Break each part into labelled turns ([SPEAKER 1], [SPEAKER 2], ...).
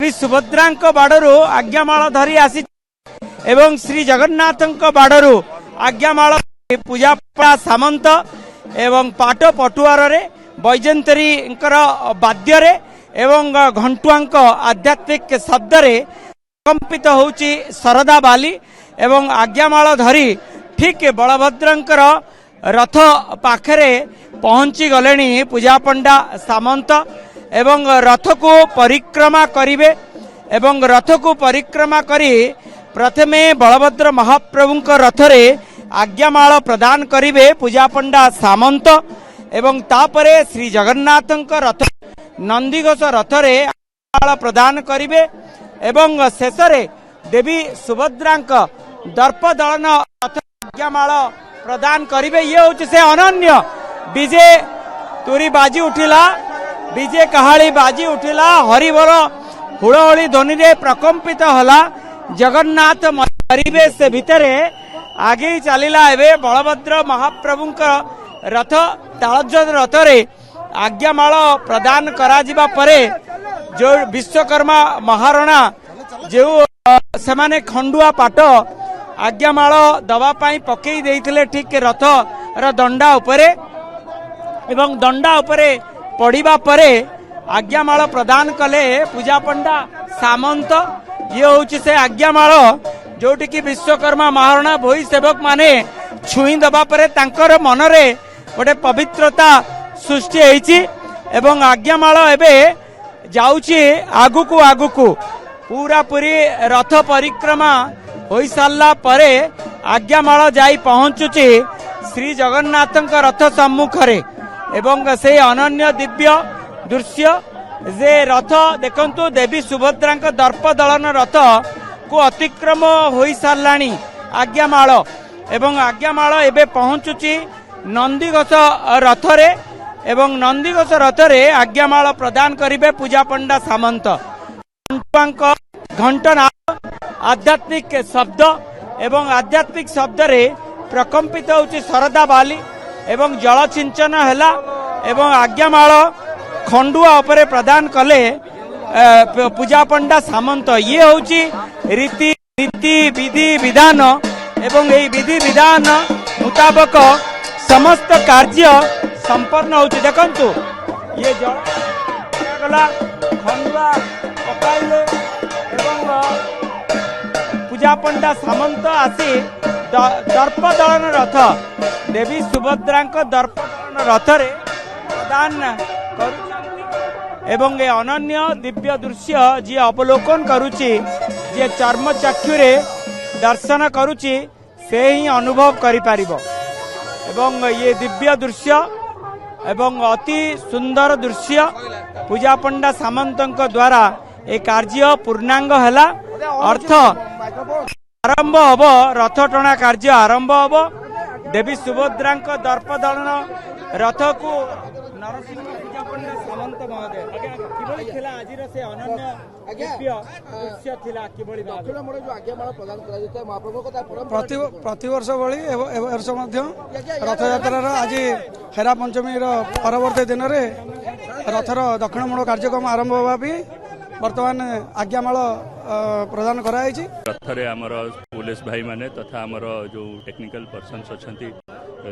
[SPEAKER 1] देवी सुभद्रा बाड़ू आज्ञामाल धरी आसी एवं श्री जगन्नाथ बाड़ू आज्ञामाल पूजा सामंत एवं पाट पटुआर बैजंतरी वाद्य एवं घंटुआंक आध्यात्मिक शब्द कंपित होउची शरदा बाली एवं आज्ञामाल धरी ठीक बलभद्रंकर रथ पाखरे पहुंची गलेनी पूजा पंडा सामंत एवं रथ को परिक्रमा करिवे एवं रथ को परिक्रमा करी प्रथमे बलभद्र महाप्रभुंक रथरे आज्ञामाल प्रदान करिवे पूजा पंडा सामंत एवं तापरे श्री जगन्नाथंक रथ नंदीघोष रथरे आज्ञामाल प्रदान करिवे एवं शेषरे देवी सुभद्रांक दर्प दलन रथ आज्ञामाल प्रदान करिवे। ये होचे से अनन्य डीजे तुरी बाजी उठिला डीजे कहाली बाजी उठिला हरिबर हुड़हुड़ी ध्वनि रे प्रकंपित होला जगन्नाथ परिवेश भितरे आगे चलिला एवं बलभद्र महाप्रभुंक रथ तालध्वज रथरे आज्ञामाल प्रदान करा जिबा परे जो विश्वकर्मा महाराणा जो सेमाने खंडुआ पाट आज्ञामाल दवा पाई पकई देइथिले ठीक रथ र दंडा उपरे एवं दंडा उपरे पड़िबा परे आज्ञामाल प्रदान कले पूजा पंडा सामंत। ये होची से आज्ञामाल जोटी की विश्वकर्मा महाराणा भोई सेवक माने छुई दबा परे तांकर मनरे गोटे पवित्रता सृष्टि होईची एवं आज्ञामाल एबे जाउची आगुकु आगुकु पूरा पूरी रथ परिक्रमा होई सारला परे आज्ञामाल जाई पहुंचुची श्री जगन्नाथंक रथ सम्मुखरे एवं से अनन्य दिव्य दृश्य जे रथ देखंतु देवी सुभद्रांक दर्प दलन रथ को अतिक्रम होई सारलाणी आज्ञामाल एवं आज्ञामाल एबे पहुंचुची नंदीघोष रथरे एवं नंदीघोष रथरे आज्ञामाल प्रदान करिवे पूजा पंडा सामंत। घंटना आध्यात्मिक शब्द एवं आध्यात्मिक शब्द रे प्रकंपित होची शरदा बाली एवं जल सिंचन हैला एवं आज्ञामाल खंडुआ उपरे प्रदान कले पूजा पंडा सामंत। ये होची रीति रीति विधि विधान एवं यही विधि विधान मुताबक समस्त कार्य संपन्न होची। देखंतु ये जल गला खंडुआ पकाइले एवं पूजा पंडा सामंत आसी दर्प दलन रथ देवी सुभद्रांक दर्प दलन रथरे प्रदान करुछंती एवं ए अनन्य दिव्य दृश्य जी अवलोकन करुची जे चर्म चक्षुरे दर्शन करुची से ही अनुभव करि पारिबो एवं ये दिव्य दृश्य एवं अति सुंदर दृश्य पूजा पंडा सामंतंक द्वारा ए कार्य पूर्णांग हैला अर्थ आरंभ हब रथ टणा कार्य आरंभ हब देवी सुभद्रांक दर्प दलन रथ को नरसिंह पूजा पंडा सामंत महोदय किभଳି थिला आजिर से अनन्य दिव्य दृश्य थिला किभଳି दक्षिण मोड़ जो आज्ञामाल प्रदान करा जता महाप्रभु को प्रति वर्ष भଳି ए वर्ष मध्य रथ यात्रा रो आज हेरा पंचमी रो परवर्ती दिन रे रथर दक्षिण मोड़ कार्यक्रम आरंभ होबा भी वर्तमान आज्ञामाल प्रदान कराई
[SPEAKER 2] रथरे आमर पुलिस भाई माने तथा आमर जो टेक्निकल पर्सन्स अच्छी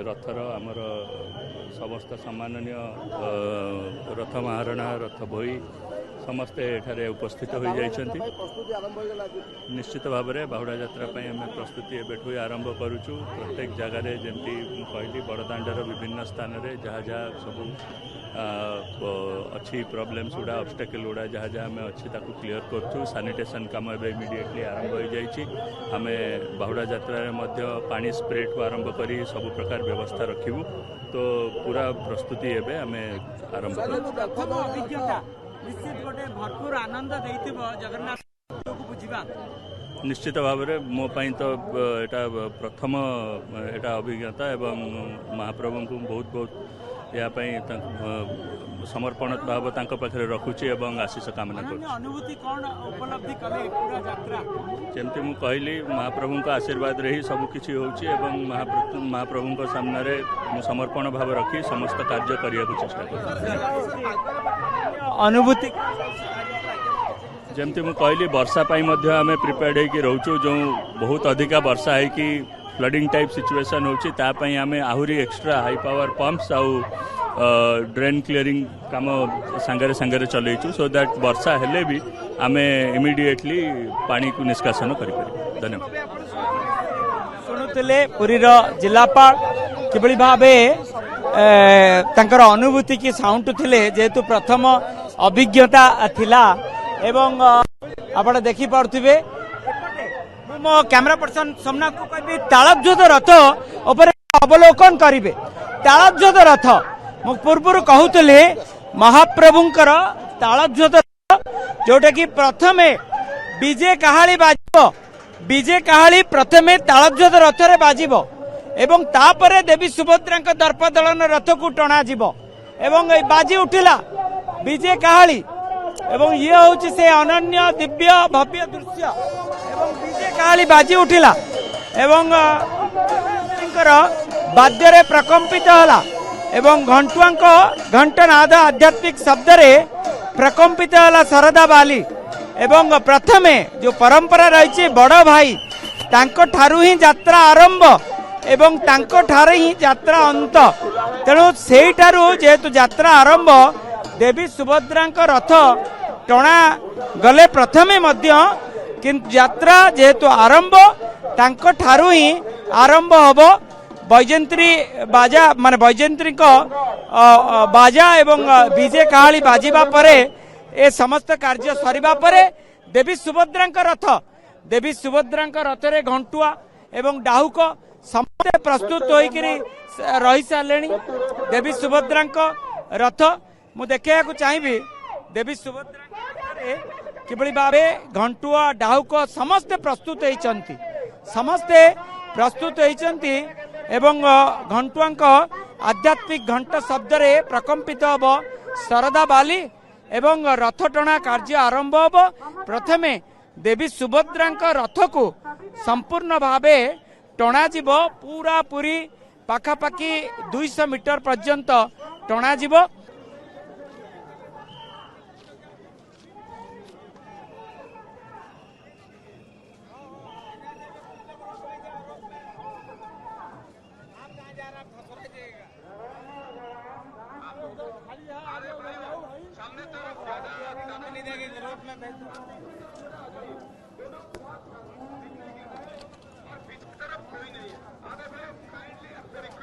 [SPEAKER 2] रथर आमर समस्त सम्माननीय रथ महाराणा रथ भोई समस्ते एठारे उपस्थित हो जाइछन्ति। निश्चित भाव में बाहुड़ा यात्रा आम प्रस्तुति एबेठु आरंभ करुचु प्रत्येक जगार जमी कहली बड़दाण्डर विभिन्न स्थान में जहाँ जहाँ सब अच्छी प्रॉब्लम्स गुड़ा ऑब्स्टेकल गुड़ा जहाँ जहाँ आम अच्छी क्लीयर करूँ सानिटेशन काम एवं इमिडिएटली आरंभ हो जाइए आम बाहुड़ा यात्रा पानी स्प्रे ठू आरंभ कर सब प्रकार व्यवस्था रखिबू तो पूरा प्रस्तुति एवं आम आरंभ कर
[SPEAKER 1] भरपूर आनंद जगन्नाथ बुझा
[SPEAKER 2] निश्चित भाव में मो पाई तो एटा प्रथम एटा अभिज्ञता एवं महाप्रभु को बहुत बहुत यापाई समर्पण भाव तांको पाखरे रखुची एवं आशीष कामना करूँ।
[SPEAKER 1] अनुभूति कौन उपलब्धि कले पूरा यात्रा
[SPEAKER 2] जमती मु कहली महाप्रभु का आशीर्वाद रे ही सब किछि होउची एवं महाप्रभु को सामने रे मु समर्पण भाव रखी समस्त कार्य करिया को चेष्टा करूँ।
[SPEAKER 1] अनुभूति
[SPEAKER 2] जमती मु कहली वर्षा आम प्रिपेयर्ड होगी रोचु जो बहुत अधिका वर्षा है फ्लडिंग टाइप सिचुएशन होची तापाई आम आहरी एक्स्ट्रा हाई पावर पंप्स आउ ड्रेन क्लीयरिंग काम सांगरे सांगरे चलैचु सो दैट वर्षा हेले भी आम इमिडिएटली पानी को निष्कासन करि पारि। धन्यवाद।
[SPEAKER 1] शुणुले पुरीर जिलापाल किभली भावे तांकर अनुभूति की साउंटुथिले जेहेतु प्रथम अभिज्ञता थिला एवं आपण देखि पारुथिबे मो कैमरा पर्सन सोमनाथ को कहबी तालध्वज रथ ऊपर अवलोकन करिवे। तालध्वज रथ मु पूर्व कहूतले महाप्रभुंकर तालध्वज रथ जोटा कि प्रथमे विजय काहाली बाजिबो विजय काहाली प्रथमे तालध्वज रथ रे बाजिबो एवं तापरे देवी सुभद्रांक दर्पदलन रथ को टणा जीवो एवं बाजी उठिला विजय काहाली एवं ये हूँ से अनन्य दिव्य भव्य दृश्य एवं विजय काहाली बाजी उठिला एवं बाद्य प्रकम्पित होला एवं घंटुआंक घंटनाद आध्यात्मिक शब्द रे प्रकम्पित होला शरदा बाली एवं प्रथमे जो परंपरा रही बड़ भाई तांको ठारू ही यात्रा आरंभ एवं तांको ठारे ही यात्रा अंत तेणु सेई ठारू जेहेतु यात्रा आरंभ देवी सुभद्रांक रथ टणा गले प्रथमे मध्य किंतु यात्रा जेहेतु आरंभ तांको ठारू ही आरंभ हबो बैजंत्री बाजा माने बैजंत्री को बाजा एवं विजय काहाली बाजिबा परे ए समस्त कार्य सरिबा परे देवी सुभद्रांक रथ रे घंटुआ एवं डाहुक समस्त प्रस्तुत होइकरी रही सारे देवी सुभद्रांक रथ मु देखा चाहिए देवी सुभद्रा किभली भावे घंटुआ डाहुक समस्ते प्रस्तुत होइचंती समस्ते प्रस्तुत होइचंती एवं घंटुआंक आध्यात्मिक घंट शब्द रे प्रकम्पित हब शरदा बाली एवं रथ टणा कार्य आरंभ हब प्रथमे देवी सुभद्रांक रथ को संपूर्ण भावे टणा जीव पूरा पूरी पाखापाखि 200 मीटर पर्यंत टणा जीव